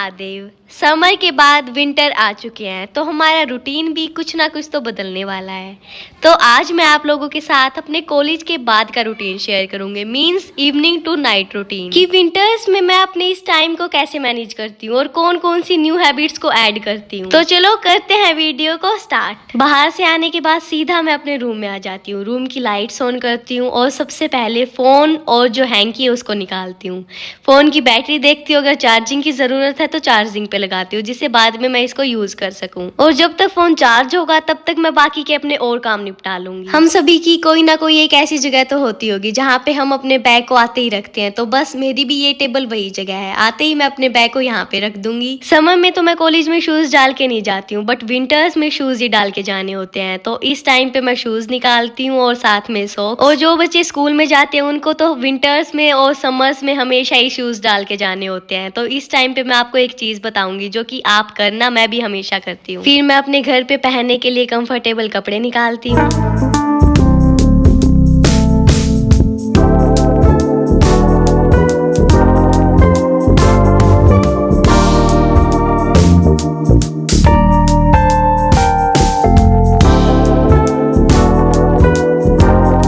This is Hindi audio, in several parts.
महादेव। समर के बाद विंटर आ चुके हैं तो हमारा रूटीन भी कुछ ना कुछ तो बदलने वाला है। तो आज मैं आप लोगों के साथ अपने कॉलेज के बाद का रूटीन शेयर करूंगी, means evening to night routine, कि विंटर्स में मैं अपने इस टाइम को कैसे मैनेज करती हूँ और कौन कौन सी न्यू हैबिट्स को ऐड करती हूँ। तो चलो करते हैं वीडियो को स्टार्ट। बाहर से आने के बाद सीधा मैं अपने रूम में आ जाती हूँ, रूम की लाइट्स ऑन करती हूँ और सबसे पहले फोन और जो हैंकी है उसको निकालती हूँ। फोन की बैटरी देखती हूँ, अगर चार्जिंग की जरूरत है तो चार्जिंग पे लगाती हूँ, जिससे बाद में मैं इसको यूज कर सकूं। और जब तक फोन चार्ज होगा तब तक मैं बाकी के अपने और काम निपटा लूंगी। हम सभी की कोई ना कोई एक ऐसी जगह तो होती होगी जहाँ पे हम अपने बैग को आते ही रखते हैं, तो बस मेरी भी ये टेबल वही जगह है। आते ही मैं अपने बैग को यहाँ पे रख दूंगी। समर में तो मैं कॉलेज में शूज डाल के नहीं जाती हूँ, बट विंटर्स में शूज ही डाल के जाने होते हैं, तो इस टाइम पे मैं शूज निकालती हूँ और साथ में सॉक्स। और जो बच्चे स्कूल में जाते हैं उनको तो विंटर्स में और समर्स में हमेशा ही शूज डाल के जाने होते हैं। तो इस टाइम पे मैं आपको एक चीज बताऊंगी जो कि आप करना, मैं भी हमेशा करती हूँ। फिर मैं अपने घर पे पहनने के लिए कंफर्टेबल कपड़े निकालती हूँ।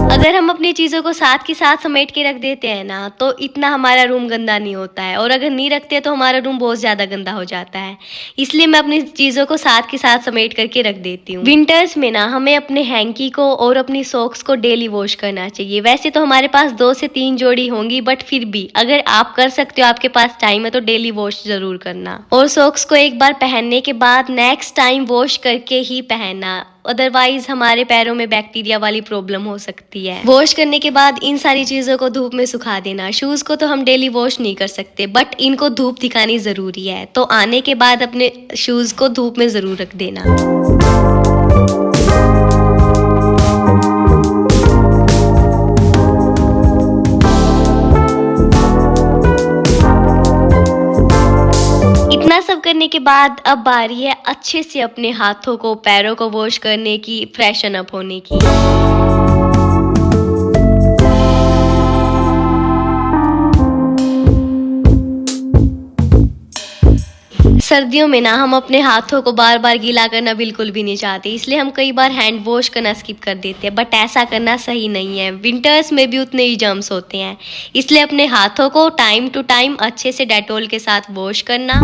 अगर हम अपनी चीजों को साथ के साथ समेट के रख देते हैं ना, तो इतना हमारा रूम गंदा नहीं होता है, और अगर नहीं रखते तो हमारा रूम बहुत ज्यादा गंदा हो जाता है। इसलिए मैं अपनी चीजों को साथ के साथ समेट करके रख देती हूँ। विंटर्स में ना हमें अपने हैंकी को और अपनी सॉक्स को डेली वॉश करना चाहिए। वैसे तो हमारे पास 2 से 3 जोड़ी होंगी, बट फिर भी अगर आप कर सकते हो, आपके पास टाइम है, तो डेली वॉश जरूर करना। और सॉक्स को एक बार पहनने के बाद नेक्स्ट टाइम वॉश करके ही पहनना, अदरवाइज हमारे पैरों में बैक्टीरिया वाली प्रॉब्लम हो सकती है। वॉश करने के बाद इन सारी चीजों को धूप में सुखा देना। शूज को तो हम डेली वॉश नहीं कर सकते, बट इनको धूप दिखानी जरूरी है, तो आने के बाद अपने शूज को धूप में जरूर रख देना। इतना सब करने के बाद अब बारी है अच्छे से अपने हाथों को, पैरों को वॉश करने की, फ्रेशन अप होने की। सर्दियों में ना हम अपने हाथों को बार बार गीला करना बिल्कुल भी नहीं चाहते, इसलिए हम कई बार हैंड वॉश करना स्किप कर देते हैं, बट ऐसा करना सही नहीं है। विंटर्स में भी उतने ही जर्म्स होते हैं, इसलिए अपने हाथों को टाइम टू टाइम अच्छे से डेटॉल के साथ वॉश करना।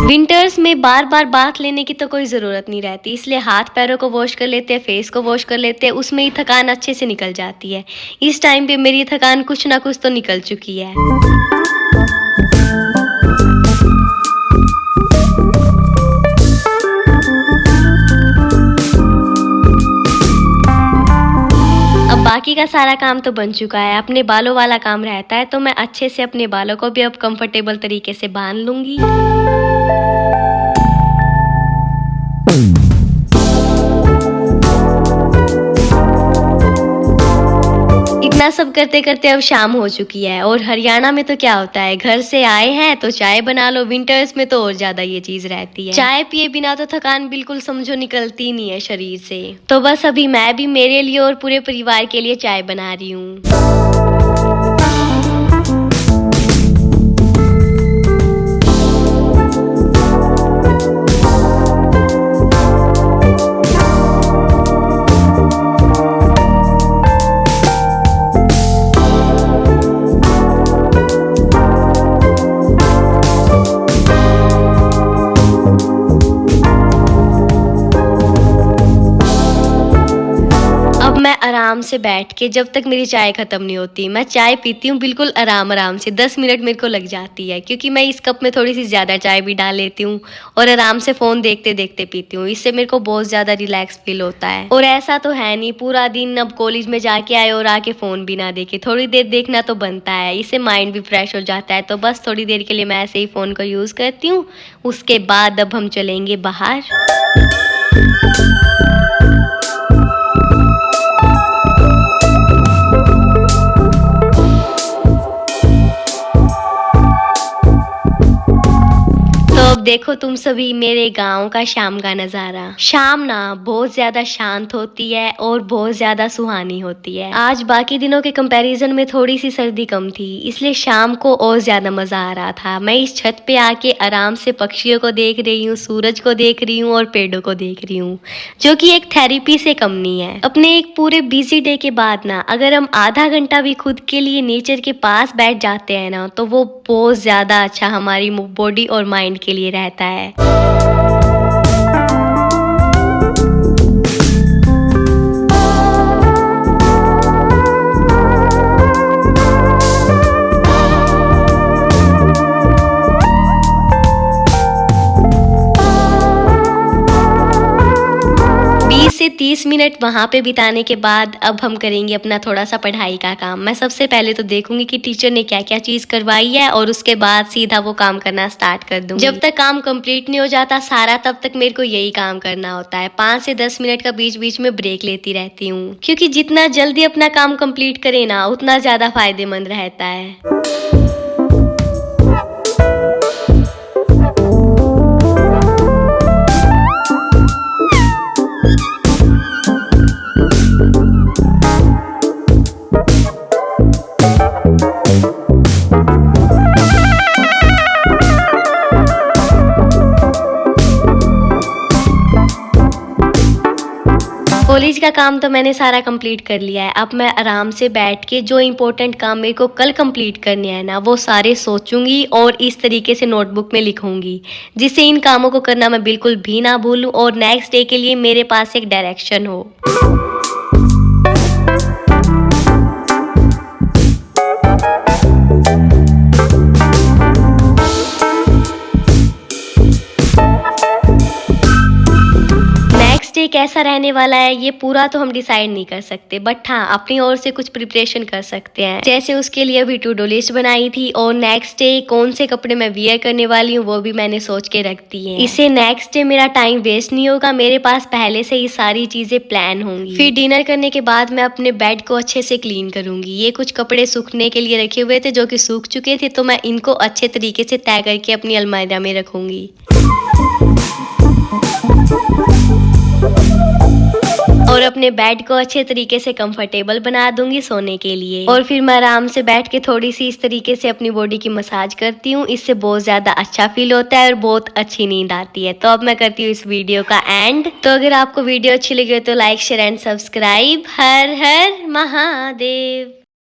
विंटर्स में बार बार बाथ लेने की तो कोई ज़रूरत नहीं रहती, इसलिए हाथ पैरों को वॉश कर लेते हैं, फेस को वॉश कर लेते हैं, उसमें ही थकान अच्छे से निकल जाती है। इस टाइम पे मेरी थकान कुछ ना कुछ तो निकल चुकी है। अब बाकी का सारा काम तो बन चुका है, अपने बालों वाला काम रहता है, तो मैं अच्छे से अपने बालों को भी अब कंफर्टेबल तरीके से बांध लूंगी। इतना सब करते करते अब शाम हो चुकी है, और हरियाणा में तो क्या होता है, घर से आए हैं तो चाय बना लो। विंटर्स में तो और ज्यादा ये चीज रहती है, चाय पिए बिना तो थकान बिल्कुल समझो निकलती नहीं है शरीर से। तो बस अभी मैं भी मेरे लिए और पूरे परिवार के लिए चाय बना रही हूँ। मैं आराम से बैठ के, जब तक मेरी चाय खत्म नहीं होती, मैं चाय पीती हूँ बिल्कुल आराम आराम से। 10 मिनट मेरे को लग जाती है, क्योंकि मैं इस कप में थोड़ी सी ज़्यादा चाय भी डाल लेती हूँ और आराम से फ़ोन देखते देखते पीती हूँ। इससे मेरे को बहुत ज़्यादा रिलैक्स फील होता है। और ऐसा तो है नहीं पूरा दिन अब कॉलेज में जाके आए और आके फ़ोन भी ना देखे, थोड़ी देर देखना तो बनता है, इससे माइंड भी फ्रेश हो जाता है। तो बस थोड़ी देर के लिए मैं ऐसे ही फ़ोन को यूज़ करती हूँ। उसके बाद अब हम चलेंगे बाहर। देखो तुम सभी मेरे गांव का शाम का नजारा। शाम ना बहुत ज्यादा शांत होती है और बहुत ज्यादा सुहानी होती है। आज बाकी दिनों के कंपैरिजन में थोड़ी सी सर्दी कम थी, इसलिए शाम को और ज्यादा मजा आ रहा था। मैं इस छत पे आके आराम से पक्षियों को देख रही हूँ, सूरज को देख रही हूँ और पेड़ों को देख रही हूँ, जो कि एक थेरेपी से कम नहीं है। अपने एक पूरे बिजी डे के बाद ना अगर हम आधा घंटा भी खुद के लिए नेचर के पास बैठ जाते हैं ना, तो वो बहुत ज्यादा अच्छा हमारी बॉडी और माइंड के लिए रहता है। से 30 मिनट वहाँ पे बिताने के बाद अब हम करेंगे अपना थोड़ा सा पढ़ाई का काम। मैं सबसे पहले तो देखूंगी कि टीचर ने क्या क्या चीज करवाई है और उसके बाद सीधा वो काम करना स्टार्ट कर दूंगी। जब तक काम कंप्लीट नहीं हो जाता सारा, तब तक मेरे को यही काम करना होता है। 5 से 10 मिनट का बीच बीच में ब्रेक लेती रहती हूँ, क्योंकि जितना जल्दी अपना काम कंप्लीट करे ना, उतना ज्यादा फायदेमंद रहता है। कॉलेज का काम तो मैंने सारा कंप्लीट कर लिया है। अब मैं आराम से बैठ के जो इम्पोर्टेंट काम मेरे को कल कंप्लीट करने हैं ना, वो सारे सोचूंगी और इस तरीके से नोटबुक में लिखूंगी, जिससे इन कामों को करना मैं बिल्कुल भी ना भूलूं और नेक्स्ट डे के लिए मेरे पास एक डायरेक्शन हो। कैसा रहने वाला है ये पूरा तो हम डिसाइड नहीं कर सकते, बट हाँ अपनी ओर से कुछ प्रिपरेशन कर सकते हैं। जैसे उसके लिए अभी टू डू लिस्ट बनाई थी और नेक्स्ट डे कौन से कपड़े मैं वियर करने वाली हूँ वो भी मैंने सोच के रख दी है। इससे नेक्स्ट डे मेरा टाइम वेस्ट नहीं होगा, मेरे पास पहले से ही सारी चीजें प्लान होंगी। फिर डिनर करने के बाद मैं अपने बेड को अच्छे से क्लीन करूंगी। ये कुछ कपड़े सूखने के लिए रखे हुए थे जो कि सूख चुके थे, तो मैं इनको अच्छे तरीके से तय करके अपनी अलमारी में रखूंगी। और अपने बेड को अच्छे तरीके से कंफर्टेबल बना दूंगी सोने के लिए। और फिर मैं आराम से बैठ के थोड़ी सी इस तरीके से अपनी बॉडी की मसाज करती हूँ। इससे बहुत ज्यादा अच्छा फील होता है और बहुत अच्छी नींद आती है। तो अब मैं करती हूँ इस वीडियो का एंड। तो अगर आपको वीडियो अच्छी लगी हो तो like share and subscribe. Her her Mahadev.